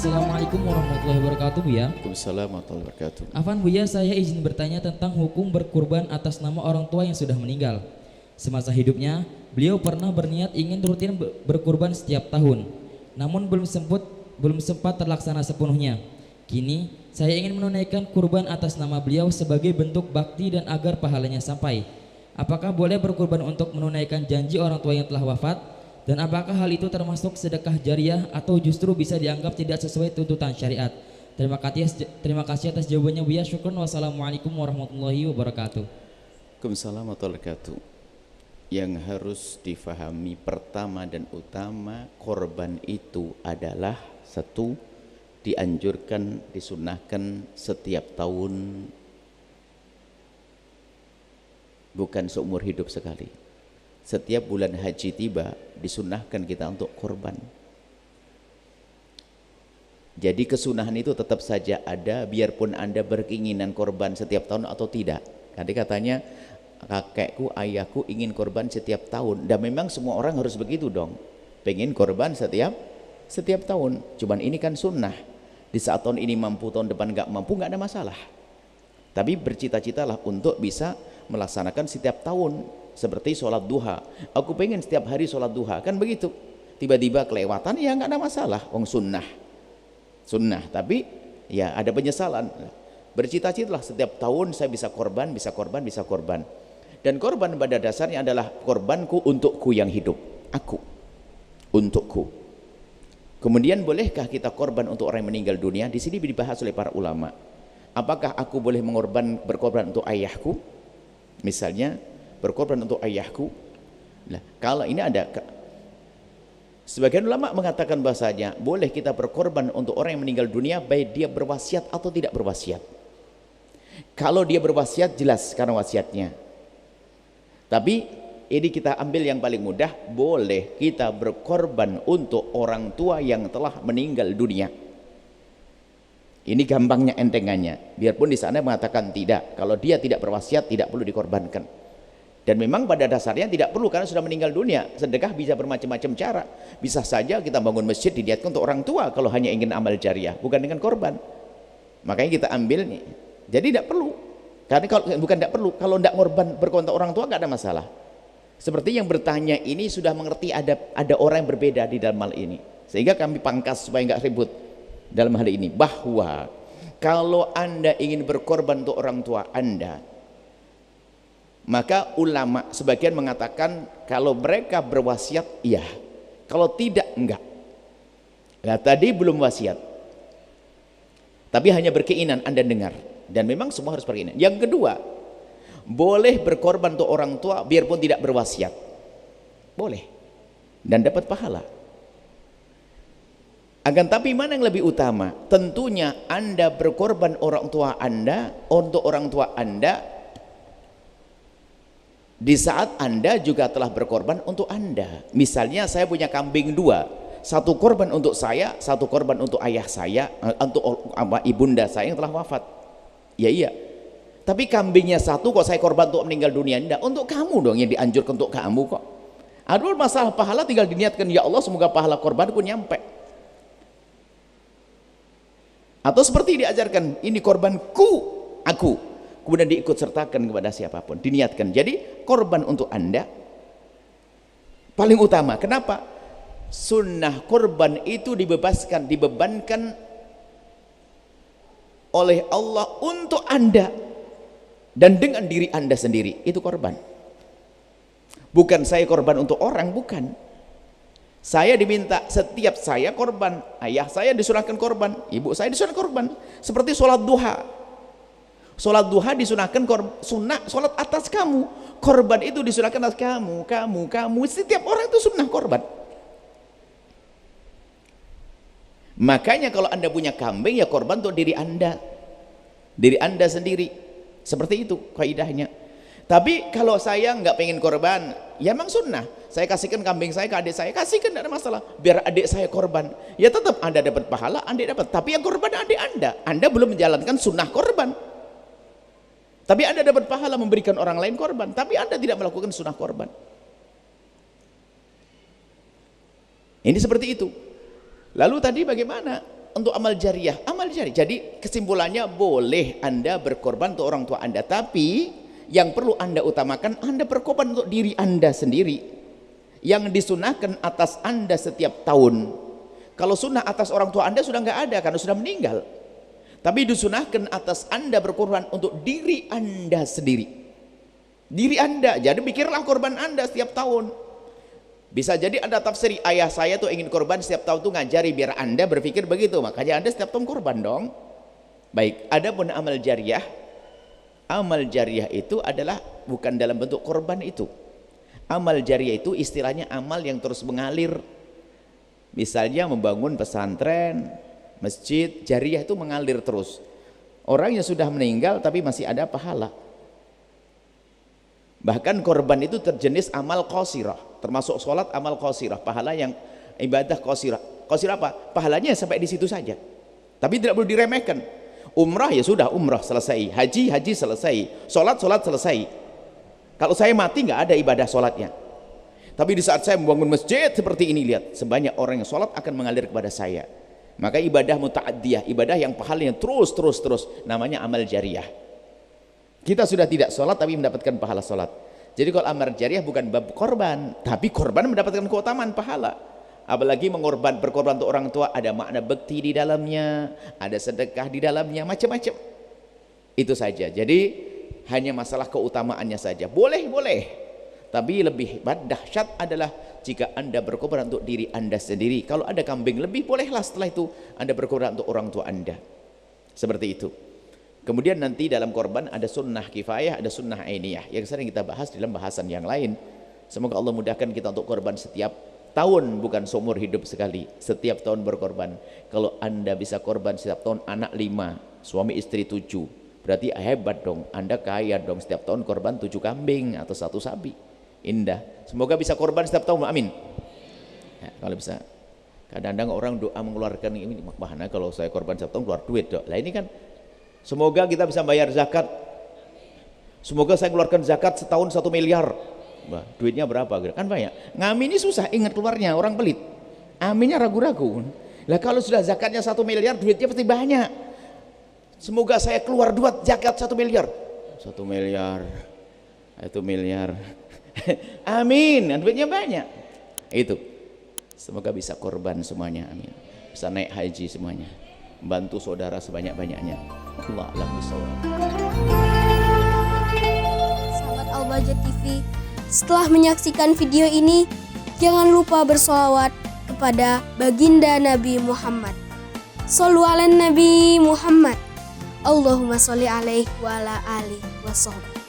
Assalamualaikum warahmatullahi wabarakatuh, Buya. Waalaikumsalam warahmatullahi wabarakatuh. Afan Buya, saya izin bertanya tentang hukum berkurban atas nama orang tua yang sudah meninggal. Semasa hidupnya, beliau pernah berniat ingin rutin berkurban setiap tahun, namun belum sempat terlaksana sepenuhnya. Kini, saya ingin menunaikan kurban atas nama beliau sebagai bentuk bakti dan agar pahalanya sampai. Apakah boleh berkurban untuk menunaikan janji orang tua yang telah wafat? Dan apakah hal itu termasuk sedekah jariah atau justru bisa dianggap tidak sesuai tuntutan syariat? Terima kasih atas jawabannya, Buya. Syukron. Wassalamualaikum warahmatullahi wabarakatuh. Waalaikumsalam warahmatullahi wabarakatuh. Yang harus difahami pertama dan utama, korban itu adalah satu, dianjurkan, disunahkan setiap tahun, bukan seumur hidup sekali. Setiap bulan haji tiba, disunahkan kita untuk korban. Jadi kesunahan itu tetap saja ada, biarpun Anda berkeinginan korban setiap tahun atau tidak. Tadi katanya kakekku, ayahku ingin korban setiap tahun, dan memang semua orang harus begitu dong, pengen korban setiap tahun. Cuman ini kan sunnah. Di saat tahun ini mampu, tahun depan nggak mampu, nggak ada masalah. Tapi bercita-citalah untuk bisa melaksanakan setiap tahun. Seperti sholat duha, aku pengen setiap hari sholat duha, kan begitu. Tiba-tiba kelewatan, ya nggak ada masalah, wong sunnah, tapi ya ada penyesalan. Bercita-citalah setiap tahun saya bisa korban. Dan korban pada dasarnya adalah korbanku untukku yang hidup, aku, untukku. Kemudian bolehkah kita korban untuk orang yang meninggal dunia? Di sini dibahas oleh para ulama. Apakah aku boleh berkorban untuk ayahku? Misalnya, berkorban untuk ayahku. Nah, kalau ini ada, sebagian ulama mengatakan bahasanya boleh kita berkorban untuk orang yang meninggal dunia, baik dia berwasiat atau tidak berwasiat. Kalau dia berwasiat, jelas karena wasiatnya. Tapi ini kita ambil yang paling mudah, boleh kita berkorban untuk orang tua yang telah meninggal dunia. Ini gampangnya, entengannya. Biarpun di sana mengatakan tidak, kalau dia tidak berwasiat tidak perlu dikorbankan. Dan memang pada dasarnya tidak perlu, karena sudah meninggal dunia. Sedekah bisa bermacam-macam cara. Bisa saja kita bangun masjid diniatkan untuk orang tua kalau hanya ingin amal jariah, bukan dengan korban. Makanya kita ambil nih. Jadi tidak perlu. Karena kalau bukan tidak perlu, kalau tidak korban berkorban orang tua nggak ada masalah. Seperti yang bertanya ini sudah mengerti ada orang yang berbeda di dalam hal ini. Sehingga kami pangkas supaya nggak ribut dalam hal ini, bahwa kalau Anda ingin berkorban untuk orang tua Anda, maka ulama sebagian mengatakan kalau mereka berwasiat iya, kalau tidak enggak. Nah, tadi belum wasiat, tapi hanya berkeinginan, Anda dengar, dan memang semua harus berkeinginan. Yang kedua, boleh berkorban untuk orang tua biarpun tidak berwasiat, boleh, dan dapat pahala. Akan tapi mana yang lebih utama? Tentunya Anda berkorban orang tua Anda untuk orang tua Anda di saat Anda juga telah berkorban untuk Anda. Misalnya saya punya kambing dua, satu korban untuk saya, satu korban untuk ayah saya, untuk ibunda saya yang telah wafat. Ya iya, tapi kambingnya satu kok saya korban untuk meninggal dunia? Tidak, untuk kamu dong, yang dianjurkan untuk kamu kok. Aduh, masalah pahala tinggal diniatkan, ya Allah semoga pahala korbanku nyampe. Atau seperti diajarkan, ini korbanku, aku, kemudian diikut sertakan kepada siapapun, diniatkan. Jadi korban untuk Anda paling utama. Kenapa? Sunnah korban itu dibebankan oleh Allah untuk Anda dan dengan diri Anda sendiri. Itu korban. Bukan saya korban untuk orang, bukan. Saya diminta, setiap saya korban, ayah saya disunahkan korban, ibu saya disunahkan korban. Seperti sholat duha. Sholat duha disunahkan sunnah, sholat atas kamu. Korban itu disunahkan atas kamu. Setiap orang itu sunnah korban. Makanya kalau Anda punya kambing, ya korban untuk diri Anda. Diri Anda sendiri. Seperti itu kaidahnya. Tapi kalau saya nggak pengen korban, ya memang sunnah. Saya kasihkan kambing saya ke adik saya, kasihkan, tidak ada masalah. Biar adik saya korban. Ya tetap Anda dapat pahala, Anda dapat. Tapi yang korban adik Anda. Anda belum menjalankan sunnah korban. Tapi Anda dapat pahala memberikan orang lain korban. Tapi Anda tidak melakukan sunnah korban. Ini seperti itu. Lalu tadi bagaimana? untuk amal jariah. Amal jariah. Jadi kesimpulannya boleh Anda berkorban untuk orang tua Anda, tapi yang perlu Anda utamakan, Anda berkorban untuk diri Anda sendiri. Yang disunahkan atas Anda setiap tahun. Kalau sunnah atas orang tua Anda sudah nggak ada karena sudah meninggal. Tapi disunahkan atas Anda berkorban untuk diri Anda sendiri. Diri Anda. Jadi pikirlah korban Anda setiap tahun. Bisa jadi Anda tafsiri, ayah saya tuh ingin korban setiap tahun tuh ngajari, biar Anda berpikir begitu, makanya Anda setiap tahun korban dong. Baik, adapun amal jariah itu adalah bukan dalam bentuk korban itu. Amal jariah itu istilahnya amal yang terus mengalir. Misalnya membangun pesantren, masjid, jariah itu mengalir terus. Orang yang sudah meninggal tapi masih ada pahala. Bahkan korban itu terjenis amal qasirah, termasuk sholat amal qasirah, pahala yang ibadah qasirah. Qasirah apa? Pahalanya sampai di situ saja. Tapi tidak perlu diremehkan. Umrah ya sudah, umrah selesai. Haji selesai. Sholat selesai. Kalau saya mati nggak ada ibadah sholatnya. Tapi di saat saya membangun masjid seperti ini, lihat sebanyak orang yang sholat akan mengalir kepada saya. Maka ibadah muta'addiyah, ibadah yang pahalanya terus, namanya amal jariah. Kita sudah tidak sholat tapi mendapatkan pahala sholat. Jadi kalau amal jariah bukan bab korban, tapi korban mendapatkan keutamaan pahala. Apalagi berkorban untuk orang tua, ada makna bekti di dalamnya, ada sedekah di dalamnya, macam-macam. Itu saja. Jadi hanya masalah keutamaannya saja. Boleh. Tapi lebih dahsyat adalah jika Anda berkorban untuk diri Anda sendiri. Kalau ada kambing lebih, bolehlah setelah itu Anda berkorban untuk orang tua Anda. Seperti itu. Kemudian nanti dalam korban ada sunnah kifayah, ada sunnah ainiyah yang sering kita bahas dalam bahasan yang lain. Semoga Allah mudahkan kita untuk korban setiap tahun, bukan seumur hidup sekali. Setiap tahun berkorban. Kalau Anda bisa korban setiap tahun, anak 5, suami istri 7, berarti hebat dong. Anda kaya dong, setiap tahun korban 7 kambing atau 1 sapi. Indah. Semoga bisa korban setiap tahun, amin. Ya, kalau bisa. Kadang-kadang orang doa mengeluarkan ini, makna kalau saya korban setiap tahun keluar duit dok. Lah ini kan semoga kita bisa bayar zakat. Semoga saya keluarkan zakat setahun 1 miliar. Bah, duitnya berapa? Kan banyak. Ngaminnya susah, ingat keluarnya, orang pelit. Aminnya ragu-ragu. Lah kalau sudah zakatnya 1 miliar, duitnya pasti banyak. Semoga saya keluar duit zakat 1 miliar. 1 miliar. 1 miliar. Amin. Duitnya banyak. Itu. Semoga bisa korban semuanya. Amin. Bisa naik haji semuanya. Bantu saudara sebanyak-banyaknya. Allah a'lam bishawab. Sahabat Al-Bahjah TV, setelah menyaksikan video ini, jangan lupa bersolawat kepada baginda Nabi Muhammad. Shollu ala Nabi Muhammad. Allahumma sholli alaihi wa ala alihi wa sahbihi.